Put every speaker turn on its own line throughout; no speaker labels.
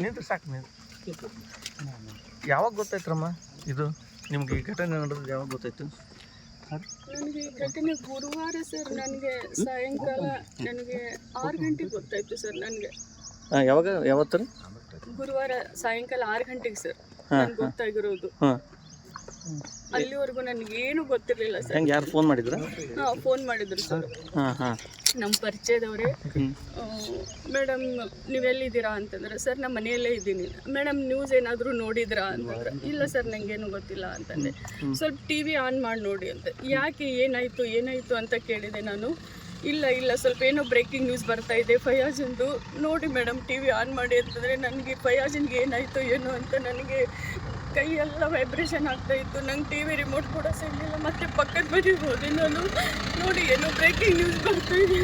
ನಿಂತು ಸಾಕು ನೀವು. ಯಾವಾಗ ಗೊತ್ತಾಯ್ತರಮ್ಮ ಇದು ನಿಮ್ಗೆ ಈ ಘಟನೆ ನಡೆದು ಯಾವಾಗ ಗೊತ್ತಾಯ್ತು?
ನನಗೆ ಈ ಘಟನೆ ಗುರುವಾರ ಸರ್, ನನಗೆ ಸಾಯಂಕಾಲ ನನಗೆ 6 ಗಂಟೆಗೆ ಗೊತ್ತಾಯ್ತು ಸರ್. ನನಗೆ
ಯಾವತ್ತು?
ಗುರುವಾರ ಸಾಯಂಕಾಲ 6 ಗಂಟೆಗೆ ಸರ್ ನನಗೆ ಗೊತ್ತಾಗಿರೋದು. ಅಲ್ಲಿವರೆಗೂ ನನಗೇನು ಗೊತ್ತಿರಲಿಲ್ಲ ಸರ್.
ಯಾರು ಫೋನ್ ಮಾಡಿದ್ರು?
ಫೋನ್ ಮಾಡಿದ್ರು ಸರ್, ನಮ್ಮ ಪರಿಚಯದವರೇ. ಮೇಡಮ್ ನೀವೆಲ್ಲಿದ್ದೀರಾ ಅಂತಂದ್ರೆ, ಸರ್ ನಮ್ಮ ಮನೆಯಲ್ಲೇ ಇದ್ದೀನಿ. ಮೇಡಮ್ ನ್ಯೂಸ್ ಏನಾದರೂ ನೋಡಿದ್ರಾ ಅಂತಂದ್ರೆ, ಇಲ್ಲ ಸರ್ ನನಗೇನು ಗೊತ್ತಿಲ್ಲ ಅಂತಂದೆ. ಸ್ವಲ್ಪ ಟಿ ವಿ ಆನ್ ಮಾಡಿ ನೋಡಿ ಅಂತ. ಯಾಕೆ ಏನಾಯಿತು ಅಂತ ಕೇಳಿದೆ ನಾನು. ಇಲ್ಲ ಸ್ವಲ್ಪ ಏನೋ ಬ್ರೇಕಿಂಗ್ ನ್ಯೂಸ್ ಬರ್ತಾ ಇದೆ ಫಯಾಜಂದು, ನೋಡಿ ಮೇಡಮ್ ಟಿ ವಿ ಆನ್ ಮಾಡಿ ಅಂತಂದರೆ, ನನಗೆ ಫಯಾಜನ್ಗೆ ಏನಾಯಿತು ಏನೋ ಅಂತ ನನಗೆ ಕೈಯೆಲ್ಲ ವೈಬ್ರೇಷನ್ ಆಗ್ತಾಯಿತ್ತು. ನಂಗೆ ಟಿ ವಿ ರಿಮೋಟ್ ಕೂಡ ಸಿಗಲಿಲ್ಲ. ಮತ್ತೆ ಪಕ್ಕದ ಮನೆಗೆ ಹೋದೆ ನಾನು. ನೋಡಿ ಏನೋ ಬ್ರೇಕಿಂಗ್ ನ್ಯೂಸ್ ಬರ್ತಾ ಇದೆ,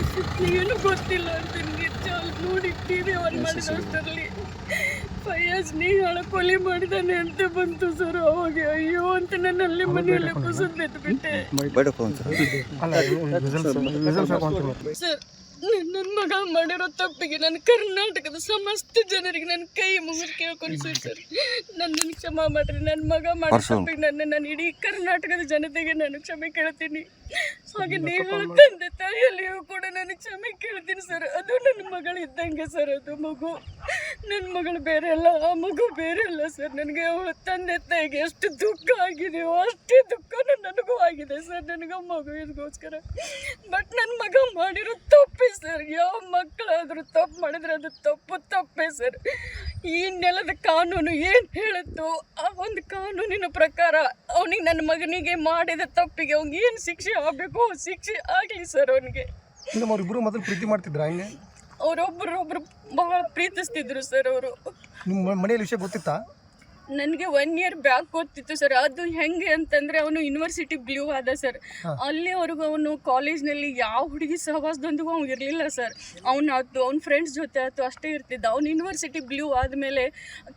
ಏನೂ ಗೊತ್ತಿಲ್ಲ ಅಂತ ನೋಡಿ ಟಿ ವಿ ಆನ್ ಮಾಡಿದ ಅಷ್ಟರಲ್ಲಿ ಫಯಾಜ್ ನೇಹಾಳ ಕೊಲೆ ಮಾಡಿದಾನೆ ಅಂತ ಬಂತು ಸರ್. ಅವಾಗ ಅಯ್ಯೋ ಅಂತ ನಾನು ಅಲ್ಲಿ ಮನೆಯಲ್ಲೇ ಕುಸಿದು ಬಿಟ್ಟೆ ಸರ್. ನನ್ನ ಮಗ ಮಾಡಿರೋ ತಪ್ಪಿಗೆ ನಾನು ಕರ್ನಾಟಕದ ಸಮಸ್ತ ಜನರಿಗೆ ನನ್ನ ಕೈ ಮುಗಿದು ಕೇಳ್ಕೊಂಡು ಸರ್, ನನ್ನನ್ನು ಕ್ಷಮಾ ಮಾಡಿರಿ. ನನ್ನ ಮಗ ಮಾಡೋ ತಪ್ಪಿಗೆ ನಾನು ಇಡೀ ಕರ್ನಾಟಕದ ಜನತೆಗೆ ನಾನು ಕ್ಷಮೆ ಕೇಳ್ತೀನಿ. ಹಾಗೆ ನೇಹಾಳ ತಂದೆ ತಾಯಿಯಲ್ಲಿಯೂ ಕೂಡ ನಾನು ಕ್ಷಮೆ ಕೇಳ್ತೀನಿ ಸರ್. ಅದು ನನ್ನ ಮಗಳು ಇದ್ದಂಗೆ ಸರ್. ಅದು ಮಗು ನನ್ನ ಮಗಳು ಬೇರೆ ಅಲ್ಲ, ಆ ಮಗು ಬೇರೆ ಅಲ್ಲ ಸರ್. ನನಗೆ ಅವಳ ತಂದೆ ತಾಯಿಗೆ ಎಷ್ಟು ದುಃಖ ಆಗಿದೆಯೋ ಅಷ್ಟೇ ದುಃಖ ನನಗೂ ಆಗಿದೆ ಸರ್, ನನಗೆ ಮಗುವಿಗೋಸ್ಕರ. ಬಟ್ ನನ್ನ ಮಗ ಮಾಡಿರೋ ತಪ್ಪೇ ಸರ್. ಯಾವ ಮಕ್ಕಳಾದರೂ ತಪ್ಪು ಮಾಡಿದ್ರೆ ಅದು ತಪ್ಪೇ ಸರ್. ಈ ನೆಲದ ಕಾನೂನು ಏನು ಹೇಳುತ್ತೋ ಆ ಒಂದು ಕಾನೂನಿನ ಪ್ರಕಾರ ಅವನಿಗೆ, ನನ್ನ ಮಗನಿಗೆ ಮಾಡಿದ ತಪ್ಪಿಗೆ ಅವ್ನಿಗೆ ಏನು ಶಿಕ್ಷೆ ಆಗಬೇಕು ಶಿಕ್ಷೆ ಆಗಲಿ ಸರ್. ಅವನಿಗೆ
ಅವರಿಬ್ಬರು ಮೊದಲು ಪ್ರೀತಿ ಮಾಡ್ತಿದ್ರ? ಹಂಗೆ
ಅವರೊಬ್ಬರೊಬ್ಬರು ಬಹಳ ಪ್ರೀತಿಸ್ತಿದ್ರು ಸರ್. ಅವರು
ನಿಮ್ಮ ಮನೆಯಲ್ಲಿ ವಿಷಯ ಗೊತ್ತಿತ್ತಾ?
ನನಗೆ 1 year ಬ್ಯಾಕ್ ಗೊತ್ತಿತ್ತು ಸರ್. ಅದು ಹೆಂಗೆ ಅಂತಂದರೆ, ಅವನು ಯೂನಿವರ್ಸಿಟಿ ಬ್ಲೂ ಆದ ಸರ್. ಅಲ್ಲಿವರೆಗೂ ಅವನು ಕಾಲೇಜ್ನಲ್ಲಿ ಯಾವ ಹುಡುಗಿ ಸಹವಾಸದೊಂದಿಗೂ ಅವ್ನು ಇರಲಿಲ್ಲ ಸರ್. ಅವ್ನ ಫ್ರೆಂಡ್ಸ್ ಜೊತೆ ಆಯ್ತು ಅಷ್ಟೇ ಇರ್ತಿದ್ದ. ಅವ್ನು ಯೂನಿವರ್ಸಿಟಿ ಬ್ಲೂ ಆದಮೇಲೆ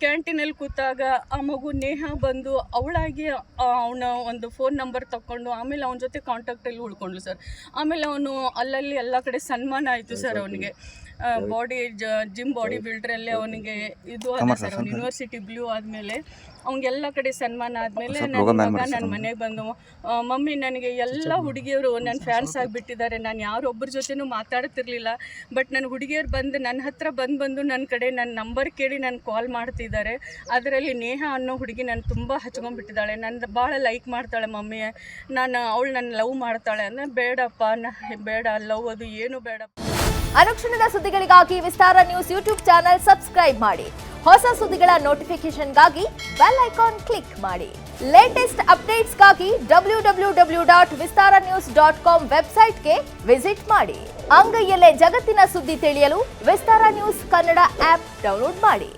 ಕ್ಯಾಂಟೀನಲ್ಲಿ ಕೂತಾಗ ಆ ಮಗು ನೇಹಾ ಬಂದು ಅವಳಾಗಿ ಅವನ ಒಂದು ಫೋನ್ ನಂಬರ್ ತಗೊಂಡು ಆಮೇಲೆ ಅವನ ಜೊತೆ ಕಾಂಟ್ಯಾಕ್ಟಲ್ಲಿ ಉಳ್ಕೊಂಡ್ಳು ಸರ್. ಆಮೇಲೆ ಅವನು ಅಲ್ಲಲ್ಲಿ ಎಲ್ಲ ಕಡೆ ಸನ್ಮಾನ ಆಯಿತು ಸರ್. ಅವನಿಗೆ ಜಿಮ್ ಬಾಡಿ ಬಿಲ್ಡ್ರಲ್ಲೇ ಅವನಿಗೆ ಇದು ಆದ ಸರ್. ಅವ್ನು ಯೂನಿವರ್ಸಿಟಿ ಬ್ಲೂ ಆದಮೇಲೆ ಅವ್ನಿಗೆಲ್ಲ ಕಡೆ ಸನ್ಮಾನ ಆದಮೇಲೆ ನನ್ನ ಮನೆಗೆ ಬಂದು, ಮಮ್ಮಿ ನನಗೆ ಎಲ್ಲ ಹುಡುಗಿಯರು ನನ್ನ ಫ್ಯಾನ್ಸ್ ಆಗಿಬಿಟ್ಟಿದ್ದಾರೆ. ನಾನು ಯಾರೊಬ್ಬರ ಜೊತೆನೂ ಮಾತಾಡ್ತಿರ್ಲಿಲ್ಲ. ಬಟ್ ನನ್ನ ಹುಡುಗಿಯರು ಬಂದು ನನ್ನ ಹತ್ರ ಬಂದು ನನ್ನ ಕಡೆ ನನ್ನ ನಂಬರ್ ಕೇಳಿ ನಾನು ಕಾಲ್ ಮಾಡ್ತಿದ್ದಾರೆ. ಅದರಲ್ಲಿ ನೇಹಾ ಅನ್ನೋ ಹುಡುಗಿ ನಾನು ತುಂಬ ಹಚ್ಕೊಂಡ್ಬಿಟ್ಟಿದ್ದಾಳೆ. ನನ್ನ ಭಾಳ ಲೈಕ್ ಮಾಡ್ತಾಳೆ ಮಮ್ಮಿ, ಅವಳು ನನ್ನ ಲವ್ ಮಾಡ್ತಾಳೆ ಅಂದರೆ, ಬೇಡಪ್ಪ ಬೇಡ, ಲವ್ ಅದು ಏನು ಬೇಡ.
ಅನುಕ್ಷಣದ ಸುದ್ದಿಗಳಿಗಾಗಿ ವಿಸ್ತಾರ ನ್ಯೂಸ್ ಯೂಟ್ಯೂಬ್ ಚಾನೆಲ್ ಸಬ್ಸ್ಕ್ರೈಬ್ ಮಾಡಿ. ಹೊಸ ಸುದ್ದಿಗಳ ನೋಟಿಫಿಕೇಶನ್ಗಾಗಿ ಬೆಲ್ ಐಕಾನ್ ಕ್ಲಿಕ್ ಮಾಡಿ. ಲೇಟೆಸ್ಟ್ ಅಪ್ಡೇಟ್ಸ್ಗಾಗಿ www.vistaranews.com ವೆಬ್ಸೈಟ್ಗೆ ವಿಸಿಟ್ ಮಾಡಿ. ಅಂಗೈಯಲ್ಲೇ ಜಗತ್ತಿನ ಸುದ್ದಿ ತಿಳಿಯಲು ವಿಸ್ತಾರ ನ್ಯೂಸ್ ಕನ್ನಡ ಆಪ್ ಡೌನ್ಲೋಡ್ ಮಾಡಿ.